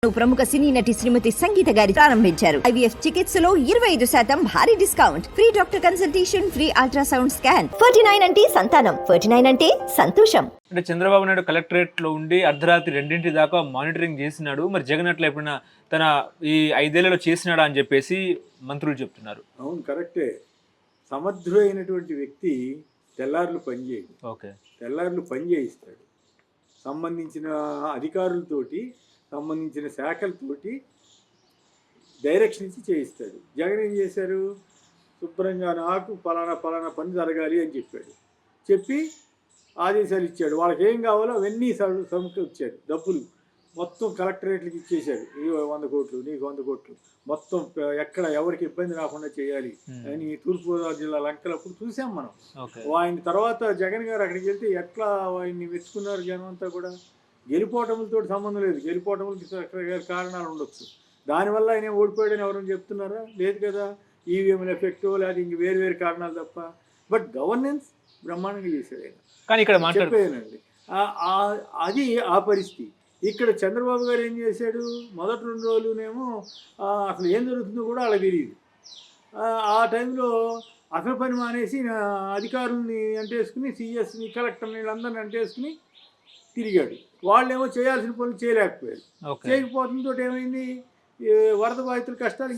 ప్రముఖ సినీ నటి శ్రీమతి సంగీత గారి ప్రారంభించారు. IVF చికిత్సలో 25% భారీ discount, free doctor consultation, free ultrasound scan. 49 అంటే సంతానం, 49 అంటే సంతోషం. అంటే చంద్రబాబు నాయుడు కలెక్టరేట్ లో ఉండి అర్ధరాత్రి 2 దాకా మానిటరింగ్ చేసినాడు. మరి జగన్ అట్లా ఎప్పుడైనా తన ఈ 5 ఏళ్లలో చేసినాడా అని చెప్పేసి మంత్రులు చెప్తున్నారు. అవును, కరెక్టే. సమర్థుడైనటువంటి వ్యక్తి తెల్లారులు పనిచేయడు. ఓకే, తెల్లారులు పని చేయిస్తాడు. సంబంధించిన అధికారులతోటి, సంబంధించిన శాఖలతోటి డైరెక్షన్ ఇచ్చి చేయిస్తాడు. జగన్ ఏం చేశారు? శుభ్రంగా నాకు పలానా పని జరగాలి అని చెప్పాడు. చెప్పి ఆదేశాలు ఇచ్చాడు. వాళ్ళకి ఏం కావాలో అవన్నీ సమకూర్చాడు. డబ్బులు మొత్తం కలెక్టరేట్లకు ఇచ్చేశాడు. 100 కోట్లు, నీకు 100 కోట్లు, మొత్తం ఎక్కడ ఎవరికి ఇబ్బంది రాకుండా చేయాలి అని తూర్పుగోదావరి జిల్లా లంకలప్పుడు చూసాం మనం. ఆయన తర్వాత జగన్ గారు అక్కడికి వెళ్తే ఎట్లా ఆయన్ని మెచ్చుకున్నారు జనం అంతా కూడా. గెలిపోవటములతో సంబంధం లేదు, గెలిపోవటములకి కారణాలు ఉండొచ్చు. దానివల్ల ఆయన ఓడిపోయాడని ఎవరైనా చెప్తున్నారా? లేదు కదా. ఈవీఎంల ఎఫెక్టో లేదా ఇంక వేరు కారణాలు తప్ప. బట్ గవర్నెన్స్ బ్రహ్మాండంగా చేశాడు ఆయన. కానీ ఇక్కడ చెప్పేనండి, అది ఆ పరిస్థితి. ఇక్కడ చంద్రబాబు గారు ఏం చేశాడు? మొదటి 2 రోజులునేమో అసలు ఏం జరుగుతుందో కూడా వాళ్ళకి తెలియదు. ఆ టైంలో అసలు పని మానేసి అధికారుల్ని అంటేసుకుని, సిఎస్ని, కలెక్టర్ని, వీళ్ళందరినీ అంటేసుకుని తిరిగాడు. వాళ్ళేమో చేయాల్సిన పనులు చేయలేకపోయారు. చేయకపోవడంతో ఏమైంది? వరద బాధితుల కష్టాలు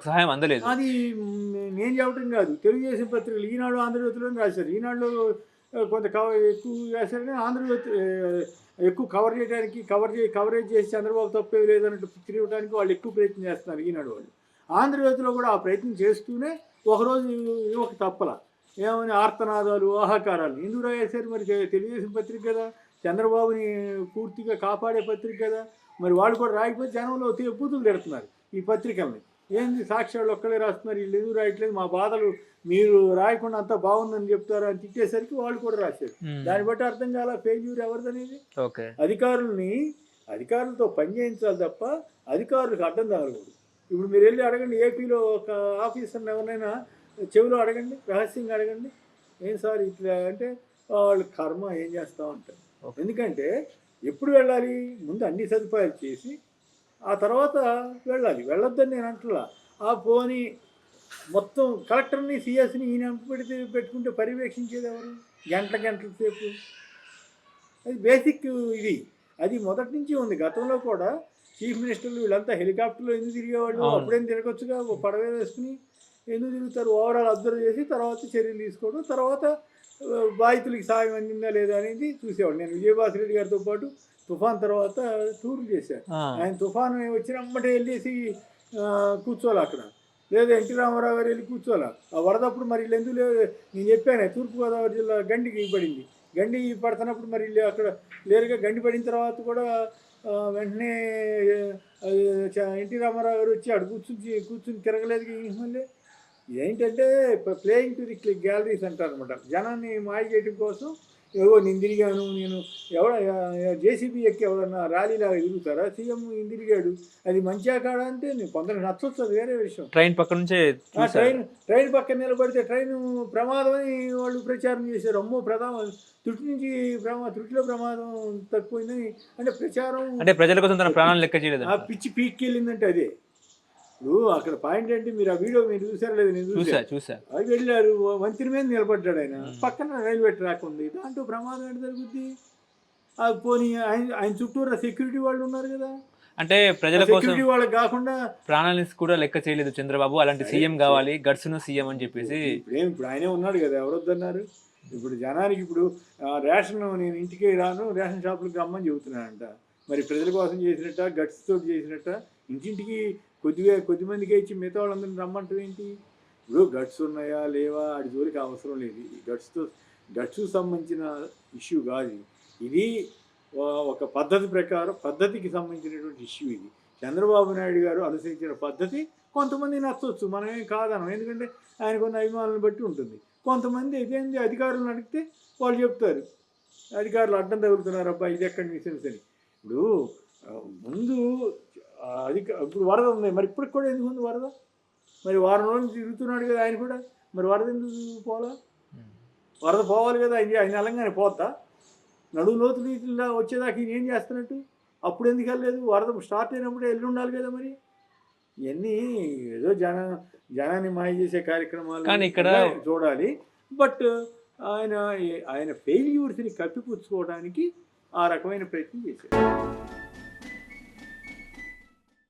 సహాయం అందలేదు. అది నేను చెప్పడం కాదు, తెలుగుదేశం పత్రికలు ఈనాడు, ఆంధ్రజ్యోతిలో రాశారు. ఈనాడులో కొంత ఎక్కువ రాశారు, కానీ ఆంధ్రజ్యోతి ఎక్కువ కవరేజ్ చేసి చంద్రబాబు తప్పే లేదన్నట్టు తిరగడానికి వాళ్ళు ఎక్కువ ప్రయత్నం చేస్తున్నారు ఈనాడు వాళ్ళు. ఆంధ్రజ్యోతిలో కూడా ఆ ప్రయత్నం చేస్తూనే ఒకరోజు ఒక తప్పల ఏమని ఆర్తనాదాలు, ఆహాకారాలు ఎందుకు రాశారు? మరి తెలుగుదేశం పత్రిక కదా, చంద్రబాబుని పూర్తిగా కాపాడే పత్రిక కదా. మరి వాళ్ళు కూడా రాయకపోతే జనంలో బూతులు తిడుతున్నారు ఈ పత్రికల్ని. ఏంది సాక్ష్యాలు ఒక్కడే రాస్తున్నారు, వీళ్ళు ఎందుకు రాయట్లేదు, మా బాధలు మీరు రాయకుండా అంతా బాగుందని చెప్తారు అని తిట్టేసరికి వాళ్ళు కూడా రాశారు. దాన్ని బట్టి అర్థం కాల ఫెయిల్యూర్ ఎవరిదనేది. అధికారులతో పని చేయించాలి తప్ప అధికారులకు అడ్డం తగలకూడదు. ఇప్పుడు మీరు వెళ్ళి అడగండి, ఏపీలో ఒక ఆఫీసర్ని ఎవరినైనా చెవిలో అడగండి, రహస్యంగా అడగండి, ఏం సార్ ఇట్లా అంటే వాళ్ళు కర్మ ఏం చేస్తూ ఉంటారు. ఎందుకంటే ఎప్పుడు వెళ్ళాలి? ముందు అన్ని సదుపాయాలు చేసి ఆ తర్వాత వెళ్ళాలి. వెళ్ళొద్దని నేను అంటలా. ఆ పోని మొత్తం కలెక్టర్ని, సిఎస్ని ఈయన పెట్టుకుంటే పర్యవేక్షించేది ఎవరు? గంటల సేపు. అది బేసిక్ ఇది. అది మొదటి నుంచి ఉంది. గతంలో కూడా చీఫ్ మినిస్టర్లు వీళ్ళంతా హెలికాప్టర్లో ఎందుకు తిరిగేవాళ్ళు? అప్పుడేం తిరగొచ్చుగా, పడవ వేసుకుని ఎందుకు తిరుగుతారు? ఓవరాల్ అబ్జర్వ్ చేసి తర్వాత చర్యలు తీసుకోవడం, తర్వాత బాధితులకి సాయం అందిందా లేదా అనేది చూసేవాడు. నేను విజయభాస్కర్ గారితో పాటు తుఫాన్ తర్వాత టూర్లు చేశాను. ఆయన తుఫాను వచ్చినమ్మటే వెళ్ళేసి కూర్చోవాలి అక్కడ, లేదా ఎన్టీ రామారావు గారు వెళ్ళి కూర్చోవాలి. ఆ వరదప్పుడు మరి వీళ్ళు ఎందుకు లేదు? నేను చెప్పాను, తూర్పుగోదావరి జిల్లా గండికి పడింది. గండి పడుతున్నప్పుడు మరి వీళ్ళు అక్కడ లేరుగా. గండి పడిన తర్వాత కూడా వెంటనే ఎన్టీ రామారావు గారు వచ్చి అక్కడ కూర్చుని తిరగలేదు. మళ్ళీ ఏంటంటే ప్లేయింగ్ టు ది గ్యాలరీస్ అంటారు అనమాట. జనాన్ని మాయ చేయడం కోసం నేను తిరిగాను, నేను జేసీబీ ఎక్కి ఎవరన్నా ర్యాలీలాగా తిరుగుతారా? సీఎం తిరిగాడు, అది మంచిగా కాడా అంటే నేను కొందరు నచ్చొచ్చు, అది వేరే విషయం. ట్రైన్ పక్క నుంచే ట్రైన్ పక్కన నిలబడితే ట్రైన్ ప్రమాదం అని వాళ్ళు ప్రచారం చేశారు. అమ్మో త్రుటిలో ప్రమాదం తక్కువైందని అంటే ప్రచారం, అంటే ప్రజల కోసం తన ప్రాణాలు లెక్క చేయలేదు. ఆ పిచ్చి పీక్కి వెళ్ళిందంటే అదే. ఇప్పుడు అక్కడ పాయింట్ ఏంటి? మీరు ఆ వీడియో మీరు చూసారా లేదు? నేను చూసా. అది వెళ్ళారు, వంతెన మీద నిలబడ్డాడు ఆయన, పక్కన రైల్వే ట్రాక్ ఉంది, దాంట్లో ప్రమాదం ఏంటి జరుగుద్ది? పోనీ ఆయన చుట్టూరా సెక్యూరిటీ వాళ్ళు ఉన్నారు కదా. అంటే ప్రజల కోసం వాళ్ళకి కాకుండా ప్రాణాలను కూడా లెక్క చేయలేదు చంద్రబాబు. అలాంటి సీఎం కావాలి, గడ్స్ను సీఎం అని చెప్పేసి. ఇప్పుడు ఆయనే ఉన్నాడు కదా, ఎవరొద్దన్నారు? ఇప్పుడు జనానికి ఇప్పుడు రేషన్ నేను ఇంటికి రాను, రేషన్ షాపులకు రమ్మని చెబుతున్నానంట. మరి ప్రజల కోసం చేసినట్ట, గట్స్ తోటి చేసినట్ట? ఇంటింటికి కొద్దిమందికి ఇచ్చి మిగతా వాళ్ళందరినీ రమ్మంటారు ఏంటి? ఇప్పుడు గట్స్ ఉన్నాయా లేవా అడి జోలికి అవసరం లేదు. ఈ గట్స్కు సంబంధించిన ఇష్యూ కాదు ఇది. ఒక పద్ధతికి సంబంధించినటువంటి ఇష్యూ ఇది. చంద్రబాబు నాయుడు గారు అనుసరించిన పద్ధతి కొంతమంది నచ్చవచ్చు, మనమేం కాదనం. ఎందుకంటే ఆయన కొన్ని అభిమానులను బట్టి ఉంటుంది. కొంతమంది ఇదేంటి అధికారులను అడిగితే వాళ్ళు చెప్తారు, అధికారులు అడ్డం తగులుతున్నారు, అబ్బా ఇది ఎక్కడ మిషన్స్ అని. ఇప్పుడు ముందు ఇప్పుడు వరద ఉంది, మరి ఇప్పటికి కూడా ఎందుకు ఉంది వరద? మరి వారం రోజులు తిరుగుతున్నాడు కదా ఆయన కూడా, మరి వరద ఎందుకు పోలా? వరద పోవాలి కదా, ఆయన అలంగానే పోతా? నడువు లోతు నీటిలో వచ్చేదాకా ఈయన ఏం చేస్తున్నట్టు? అప్పుడు ఎందుకు వెళ్ళలేదు? వరద స్టార్ట్ అయినప్పుడే వెళ్ళి ఉండాలి కదా మరి. ఇవన్నీ ఏదో జనాన్ని మాయ చేసే కార్యక్రమాలు కానీ ఇక్కడ చూడాలి. బట్ ఆయన ఆయన ఫెయిల్యూర్స్ని కప్పిపుచ్చుకోవడానికి ఆ రకమైన ప్రయత్నం చేశారు.